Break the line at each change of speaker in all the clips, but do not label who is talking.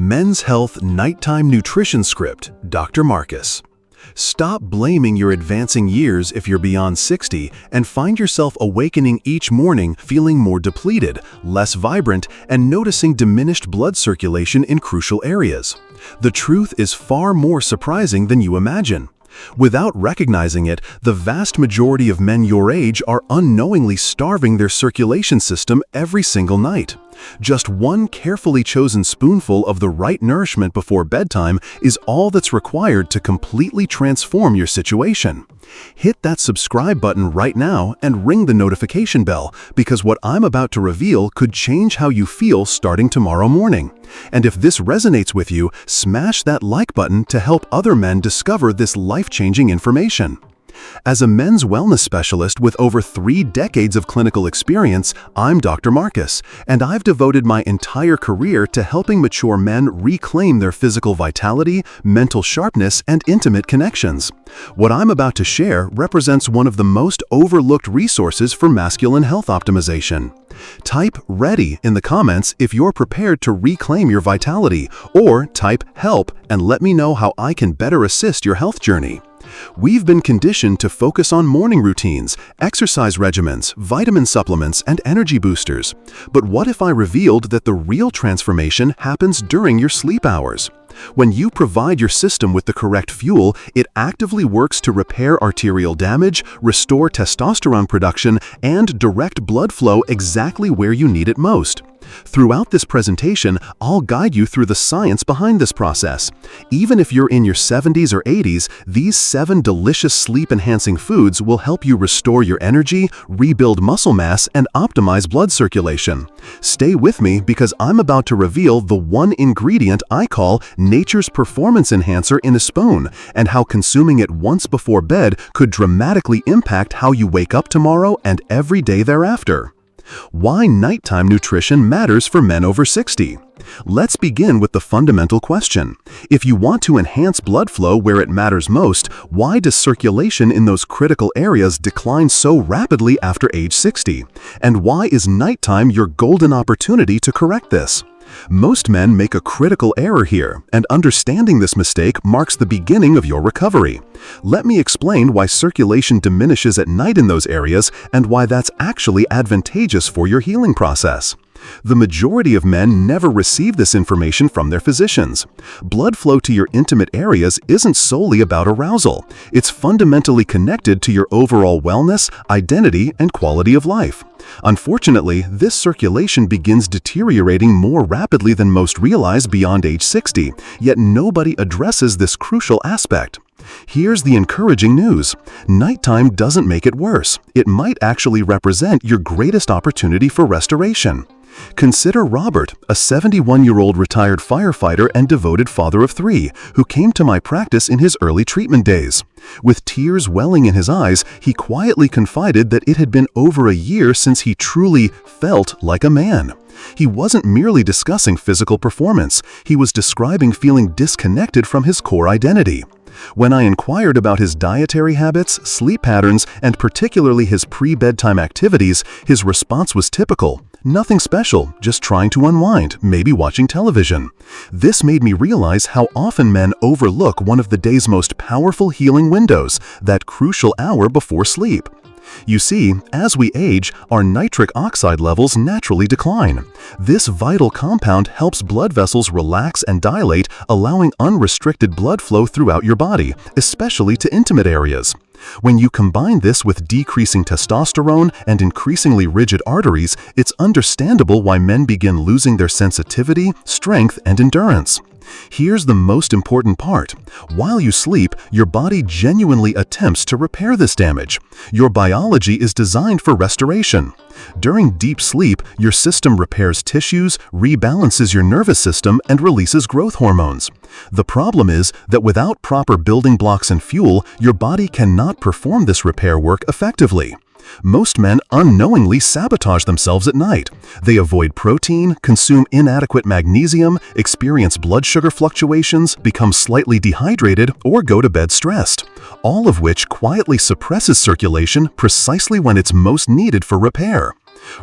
Men's Health Nighttime Nutrition Script, Dr. Marcus. Stop blaming your advancing years if you're beyond 60 and find yourself awakening each morning feeling more depleted, less vibrant, and noticing diminished blood circulation in crucial areas. The truth is far more surprising than you imagine. Without recognizing it, the vast majority of men your age are unknowingly starving their circulation system every single night. Just one carefully chosen spoonful of the right nourishment before bedtime is all that's required to completely transform your situation. Hit that subscribe button right now and ring the notification bell, because what I'm about to reveal could change how you feel starting tomorrow morning. And if this resonates with you, smash that like button to help other men discover this life-changing information. As a men's wellness specialist with over 3 decades of clinical experience, I'm Dr. Marcus, and I've devoted my entire career to helping mature men reclaim their physical vitality, mental sharpness, and intimate connections. What I'm about to share represents one of the most overlooked resources for masculine health optimization. Type "ready" in the comments if you're prepared to reclaim your vitality, or type "help" and let me know how I can better assist your health journey. We've been conditioned to focus on morning routines, exercise regimens, vitamin supplements, and energy boosters. But what if I revealed that the real transformation happens during your sleep hours? When you provide your system with the correct fuel, it actively works to repair arterial damage, restore testosterone production, and direct blood flow exactly where you need it most. Throughout this presentation, I'll guide you through the science behind this process. Even if you're in your 70s or 80s, these 7 delicious sleep-enhancing foods will help you restore your energy, rebuild muscle mass, and optimize blood circulation. Stay with me because I'm about to reveal the one ingredient I call nature's performance enhancer in a spoon, and how consuming it once before bed could dramatically impact how you wake up tomorrow and every day thereafter. Why nighttime nutrition matters for men over 60. Let's begin with the fundamental question. If you want to enhance blood flow where it matters most, why does circulation in those critical areas decline so rapidly after age 60? And why is nighttime your golden opportunity to correct this? Most men make a critical error here, and understanding this mistake marks the beginning of your recovery. Let me explain why circulation diminishes at night in those areas and why that's actually advantageous for your healing process. The majority of men never receive this information from their physicians. Blood flow to your intimate areas isn't solely about arousal. It's fundamentally connected to your overall wellness, identity, and quality of life. Unfortunately, this circulation begins deteriorating more rapidly than most realize beyond age 60, yet nobody addresses this crucial aspect. Here's the encouraging news. Nighttime doesn't make it worse. It might actually represent your greatest opportunity for restoration. Consider Robert, a 71-year-old retired firefighter and devoted father of 3, who came to my practice in his early treatment days. With tears welling in his eyes, he quietly confided that it had been over a year since he truly felt like a man. He wasn't merely discussing physical performance, he was describing feeling disconnected from his core identity. When I inquired about his dietary habits, sleep patterns, and particularly his pre-bedtime activities, his response was typical. Nothing special, just trying to unwind, maybe watching television. This made me realize how often men overlook one of the day's most powerful healing windows, that crucial hour before sleep. You see, as we age, our nitric oxide levels naturally decline. This vital compound helps blood vessels relax and dilate, allowing unrestricted blood flow throughout your body, especially to intimate areas. When you combine this with decreasing testosterone and increasingly rigid arteries, it's understandable why men begin losing their sensitivity, strength, and endurance. Here's the most important part. While you sleep, your body genuinely attempts to repair this damage. Your biology is designed for restoration. During deep sleep, your system repairs tissues, rebalances your nervous system, and releases growth hormones. The problem is that without proper building blocks and fuel, your body cannot perform this repair work effectively. Most men unknowingly sabotage themselves at night. They avoid protein, consume inadequate magnesium, experience blood sugar fluctuations, become slightly dehydrated, or go to bed stressed, all of which quietly suppresses circulation precisely when it's most needed for repair.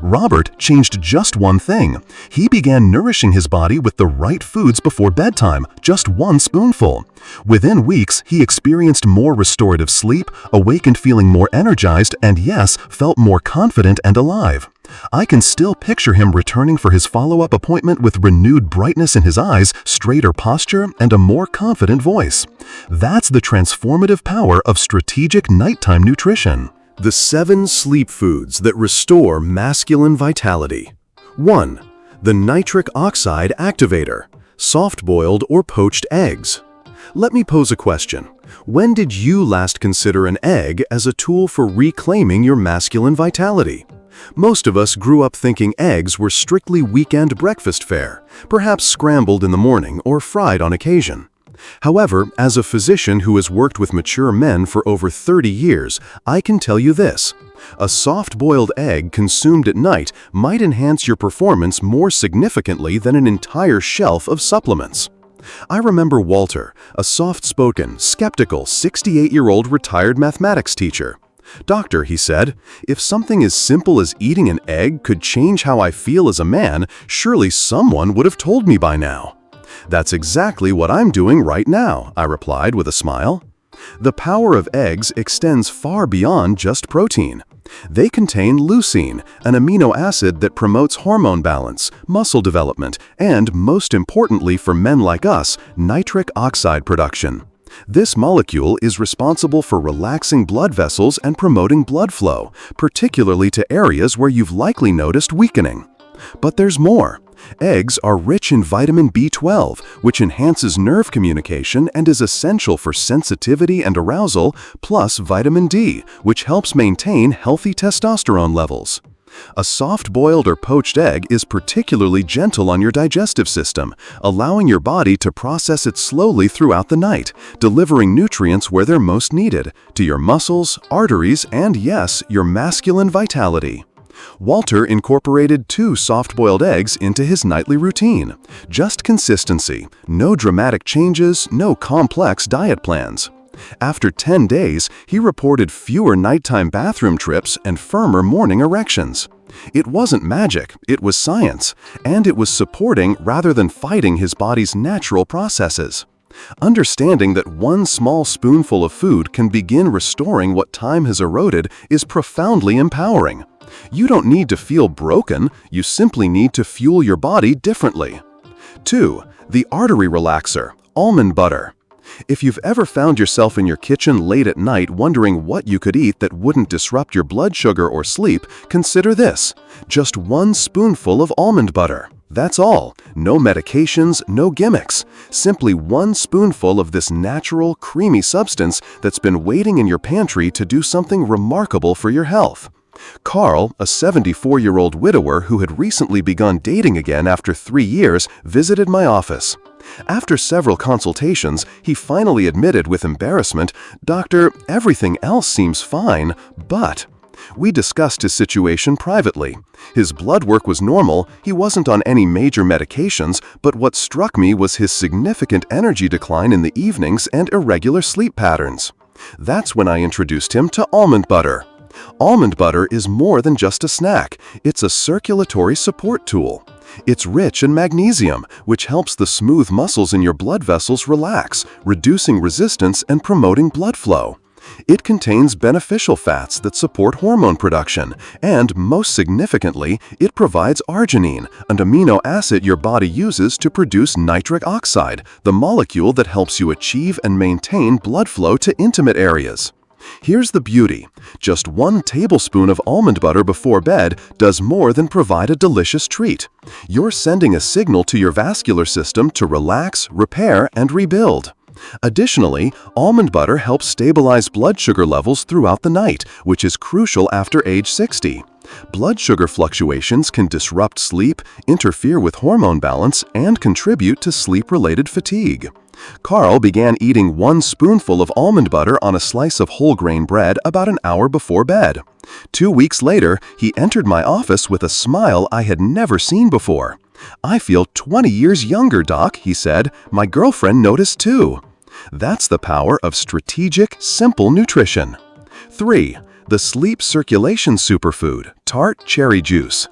Robert changed just one thing. He began nourishing his body with the right foods before bedtime, just one spoonful. Within weeks, he experienced more restorative sleep, awakened feeling more energized, and yes, felt more confident and alive. I can still picture him returning for his follow-up appointment with renewed brightness in his eyes, straighter posture, and a more confident voice. That's the transformative power of strategic nighttime nutrition.
The 7 sleep foods that restore masculine vitality. 1. The nitric oxide activator, soft-boiled or poached eggs. Let me pose a question. When did you last consider an egg as a tool for reclaiming your masculine vitality? Most of us grew up thinking eggs were strictly weekend breakfast fare, perhaps scrambled in the morning or fried on occasion. However, as a physician who has worked with mature men for over 30 years, I can tell you this. A soft-boiled egg consumed at night might enhance your performance more significantly than an entire shelf of supplements. I remember Walter, a soft-spoken, skeptical 68-year-old retired mathematics teacher. "Doctor," he said, "if something as simple as eating an egg could change how I feel as a man, surely someone would have told me by now." "That's exactly what I'm doing right now," I replied with a smile. The power of eggs extends far beyond just protein. They contain leucine, an amino acid that promotes hormone balance, muscle development, and, most importantly for men like us, nitric oxide production. This molecule is responsible for relaxing blood vessels and promoting blood flow, particularly to areas where you've likely noticed weakening. But there's more. Eggs are rich in vitamin B12, which enhances nerve communication and is essential for sensitivity and arousal, plus vitamin D, which helps maintain healthy testosterone levels. A soft-boiled or poached egg is particularly gentle on your digestive system, allowing your body to process it slowly throughout the night, delivering nutrients where they're most needed, to your muscles, arteries, and yes, your masculine vitality. Walter incorporated 2 soft-boiled eggs into his nightly routine. Just consistency, no dramatic changes, no complex diet plans. After 10 days, he reported fewer nighttime bathroom trips and firmer morning erections. It wasn't magic, it was science, and it was supporting rather than fighting his body's natural processes. Understanding that one small spoonful of food can begin restoring what time has eroded is profoundly empowering. You don't need to feel broken, you simply need to fuel your body differently. 2. The artery relaxer, almond butter. If you've ever found yourself in your kitchen late at night wondering what you could eat that wouldn't disrupt your blood sugar or sleep, consider this. Just 1 spoonful of almond butter. That's all. No medications, no gimmicks. Simply 1 spoonful of this natural, creamy substance that's been waiting in your pantry to do something remarkable for your health. Carl, a 74-year-old widower who had recently begun dating again after 3 years, visited my office. After several consultations, he finally admitted with embarrassment, "Doctor, everything else seems fine, but..." We discussed his situation privately. His blood work was normal, he wasn't on any major medications, but what struck me was his significant energy decline in the evenings and irregular sleep patterns. That's when I introduced him to almond butter. Almond butter is more than just a snack, it's a circulatory support tool. It's rich in magnesium, which helps the smooth muscles in your blood vessels relax, reducing resistance and promoting blood flow. It contains beneficial fats that support hormone production, and most significantly, it provides arginine, an amino acid your body uses to produce nitric oxide, the molecule that helps you achieve and maintain blood flow to intimate areas. Here's the beauty. Just 1 tablespoon of almond butter before bed does more than provide a delicious treat. You're sending a signal to your vascular system to relax, repair, and rebuild. Additionally, almond butter helps stabilize blood sugar levels throughout the night, which is crucial after age 60. Blood sugar fluctuations can disrupt sleep, interfere with hormone balance, and contribute to sleep-related fatigue. Carl began eating 1 spoonful of almond butter on a slice of whole grain bread about an hour before bed. 2 weeks later, he entered my office with a smile I had never seen before. "I feel 20 years younger, Doc," he said. "My girlfriend noticed too." That's the power of strategic, simple nutrition. 3. The sleep circulation superfood, tart cherry juice.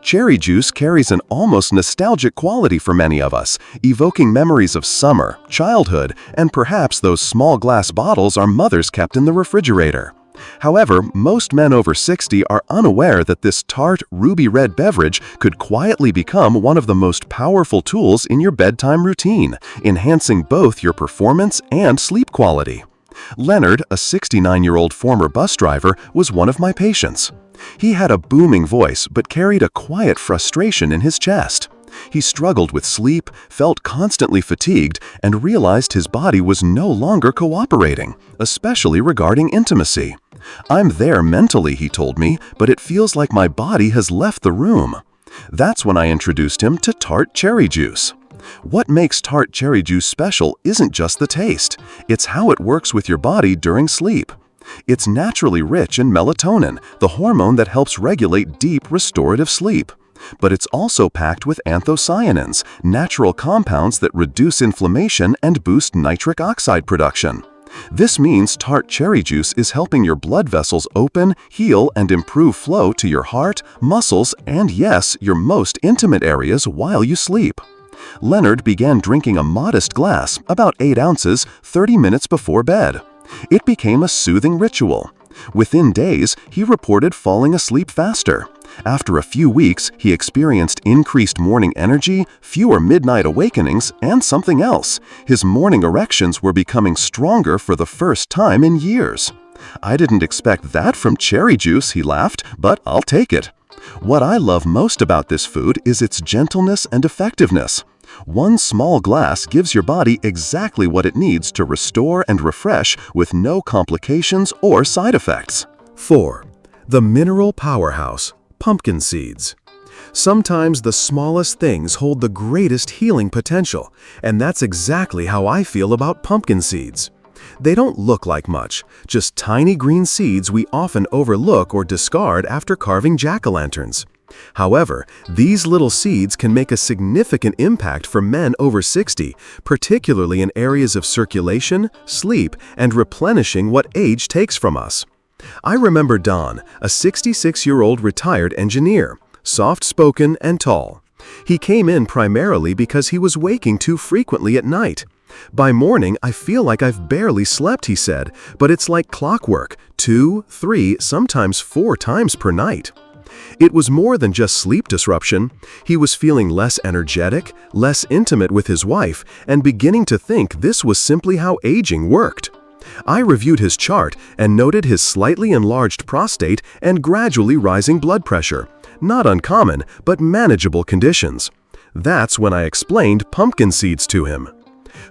Cherry juice carries an almost nostalgic quality for many of us, evoking memories of summer, childhood, and perhaps those small glass bottles our mothers kept in the refrigerator. However, most men over 60 are unaware that this tart, ruby-red beverage could quietly become one of the most powerful tools in your bedtime routine, enhancing both your performance and sleep quality. Leonard, a 69-year-old former bus driver, was one of my patients. He had a booming voice but carried a quiet frustration in his chest. He struggled with sleep, felt constantly fatigued, and realized his body was no longer cooperating, especially regarding intimacy. "I'm there mentally," he told me, "but it feels like my body has left the room." That's when I introduced him to tart cherry juice. What makes tart cherry juice special isn't just the taste, it's how it works with your body during sleep. It's naturally rich in melatonin, the hormone that helps regulate deep, restorative sleep. But it's also packed with anthocyanins, natural compounds that reduce inflammation and boost nitric oxide production. This means tart cherry juice is helping your blood vessels open, heal, and improve flow to your heart, muscles, and yes, your most intimate areas while you sleep. Leonard began drinking a modest glass, about 8 ounces, 30 minutes before bed. It became a soothing ritual. Within days, he reported falling asleep faster. After a few weeks, he experienced increased morning energy, fewer midnight awakenings, and something else. His morning erections were becoming stronger for the first time in years. "I didn't expect that from cherry juice," he laughed, "but I'll take it." What I love most about this food is its gentleness and effectiveness. One small glass gives your body exactly what it needs to restore and refresh with no complications or side effects.
4. The mineral powerhouse, pumpkin seeds. Sometimes the smallest things hold the greatest healing potential, and that's exactly how I feel about pumpkin seeds. They don't look like much, just tiny green seeds we often overlook or discard after carving jack-o'-lanterns. However, these little seeds can make a significant impact for men over 60, particularly in areas of circulation, sleep, and replenishing what age takes from us. I remember Don, a 66-year-old retired engineer, soft-spoken and tall. He came in primarily because he was waking too frequently at night. "By morning, I feel like I've barely slept," he said, "but it's like clockwork, 2, 3, sometimes 4 times per night." It was more than just sleep disruption. He was feeling less energetic, less intimate with his wife, and beginning to think this was simply how aging worked. I reviewed his chart and noted his slightly enlarged prostate and gradually rising blood pressure. Not uncommon, but manageable conditions. That's when I explained pumpkin seeds to him.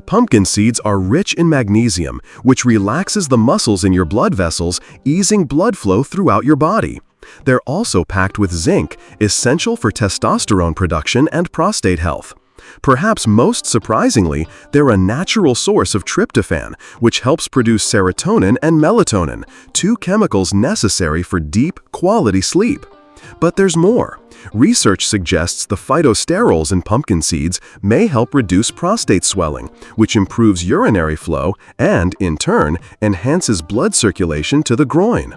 Pumpkin seeds are rich in magnesium, which relaxes the muscles in your blood vessels, easing blood flow throughout your body. They're also packed with zinc, essential for testosterone production and prostate health. Perhaps most surprisingly, they're a natural source of tryptophan, which helps produce serotonin and melatonin, 2 chemicals necessary for deep, quality sleep. But there's more. Research suggests the phytosterols in pumpkin seeds may help reduce prostate swelling, which improves urinary flow and, in turn, enhances blood circulation to the groin.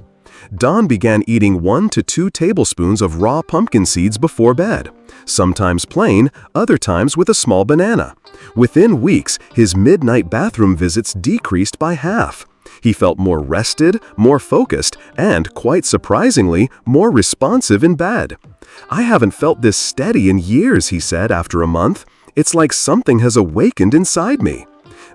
Don began eating 1 to 2 tablespoons of raw pumpkin seeds before bed, sometimes plain, other times with a small banana. Within weeks, his midnight bathroom visits decreased by half. He felt more rested, more focused, and, quite surprisingly, more responsive in bed. "I haven't felt this steady in years," he said after a month. "It's like something has awakened inside me."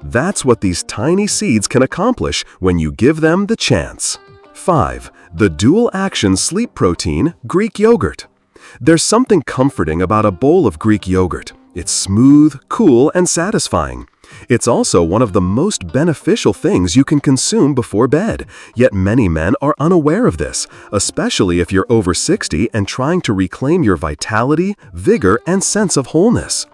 That's what these tiny seeds can accomplish when you give them the chance. 5. The dual-action sleep protein, Greek yogurt. There's something comforting about a bowl of Greek yogurt. It's smooth, cool, and satisfying. It's also one of the most beneficial things you can consume before bed, yet many men are unaware of this, especially if you're over 60 and trying to reclaim your vitality, vigor, and sense of wholeness.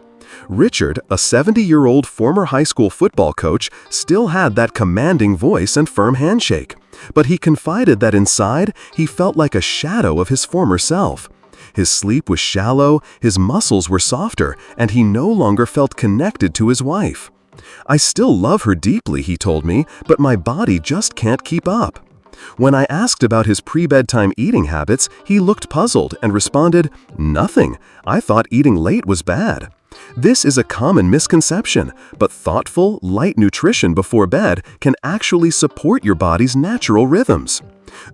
Richard, a 70-year-old former high school football coach, still had that commanding voice and firm handshake, but he confided that inside, he felt like a shadow of his former self. His sleep was shallow, his muscles were softer, and he no longer felt connected to his wife. "I still love her deeply," he told me, "but my body just can't keep up."
When I asked about his pre-bedtime eating habits, he looked puzzled and responded, "Nothing. I thought eating late was bad." This is a common misconception, but thoughtful, light nutrition before bed can actually support your body's natural rhythms.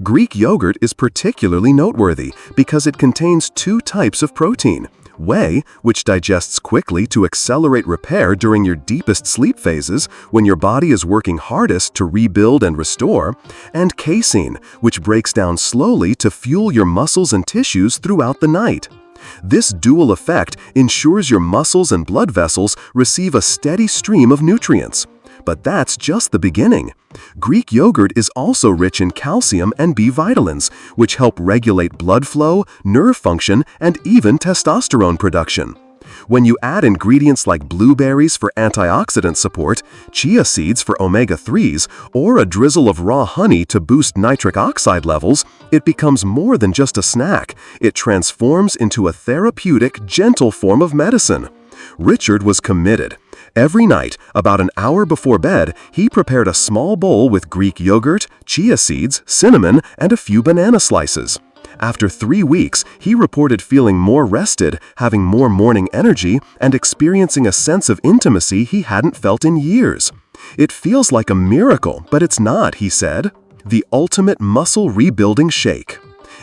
Greek yogurt is particularly noteworthy because it contains two types of protein: whey, which digests quickly to accelerate repair during your deepest sleep phases when your body is working hardest to rebuild and restore, and casein, which breaks down slowly to fuel your muscles and tissues throughout the night. This dual effect ensures your muscles and blood vessels receive a steady stream of nutrients. But that's just the beginning. Greek yogurt is also rich in calcium and B vitamins, which help regulate blood flow, nerve function, and even testosterone production. When you add ingredients like blueberries for antioxidant support, chia seeds for omega-3s, or a drizzle of raw honey to boost nitric oxide levels, it becomes more than just a snack. It transforms into a therapeutic, gentle form of medicine. Richard was committed. Every night, about an hour before bed, he prepared a small bowl with Greek yogurt, chia seeds, cinnamon, and a few banana slices. After 3 weeks, he reported feeling more rested, having more morning energy, and experiencing a sense of intimacy he hadn't felt in years. "It feels like a miracle, but it's not," he said. The ultimate muscle rebuilding shake.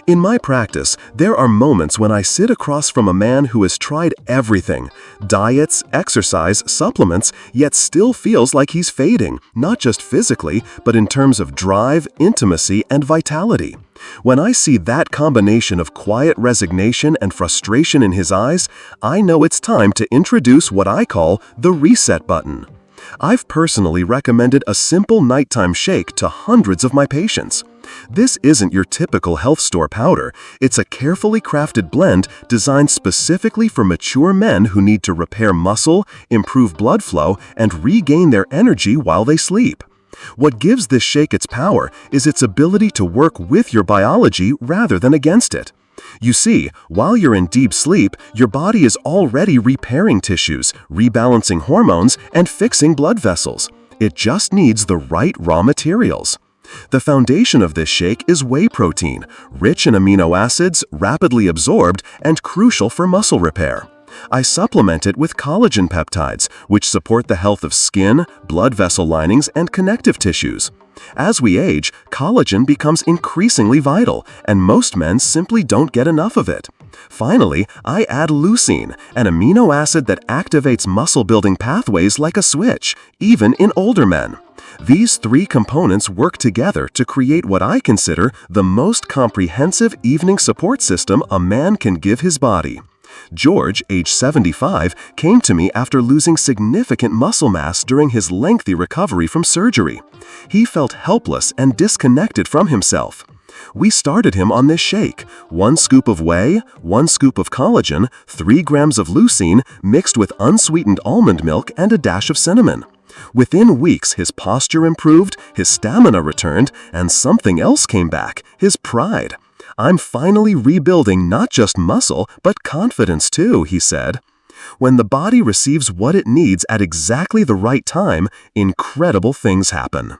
In my practice, there are moments when I sit across from a man who has tried everything: diets, exercise, supplements, yet still feels like he's fading, not just physically, but in terms of drive, intimacy, and vitality. When I see that combination of quiet resignation and frustration in his eyes, I know it's time to introduce what I call the reset button. I've personally recommended a simple nighttime shake to hundreds of my patients. This isn't your typical health store powder. It's a carefully crafted blend designed specifically for mature men who need to repair muscle, improve blood flow, and regain their energy while they sleep. What gives this shake its power is its ability to work with your biology rather than against it. You see, while you're in deep sleep, your body is already repairing tissues, rebalancing hormones, and fixing blood vessels. It just needs the right raw materials. The foundation of this shake is whey protein, rich in amino acids, rapidly absorbed, and crucial for muscle repair. I supplement it with collagen peptides, which support the health of skin, blood vessel linings, and connective tissues. As we age, collagen becomes increasingly vital, and most men simply don't get enough of it. Finally, I add leucine, an amino acid that activates muscle-building pathways like a switch, even in older men. These 3 components work together to create what I consider the most comprehensive evening support system a man can give his body. George, age 75, came to me after losing significant muscle mass during his lengthy recovery from surgery. He felt helpless and disconnected from himself. We started him on this shake: 1 scoop of whey, 1 scoop of collagen, 3 grams of leucine mixed with unsweetened almond milk, and a dash of cinnamon. Within weeks, his posture improved, his stamina returned, and something else came back: his pride. "I'm finally rebuilding not just muscle, but confidence too," he said. When the body receives what it needs at exactly the right time, incredible things happen.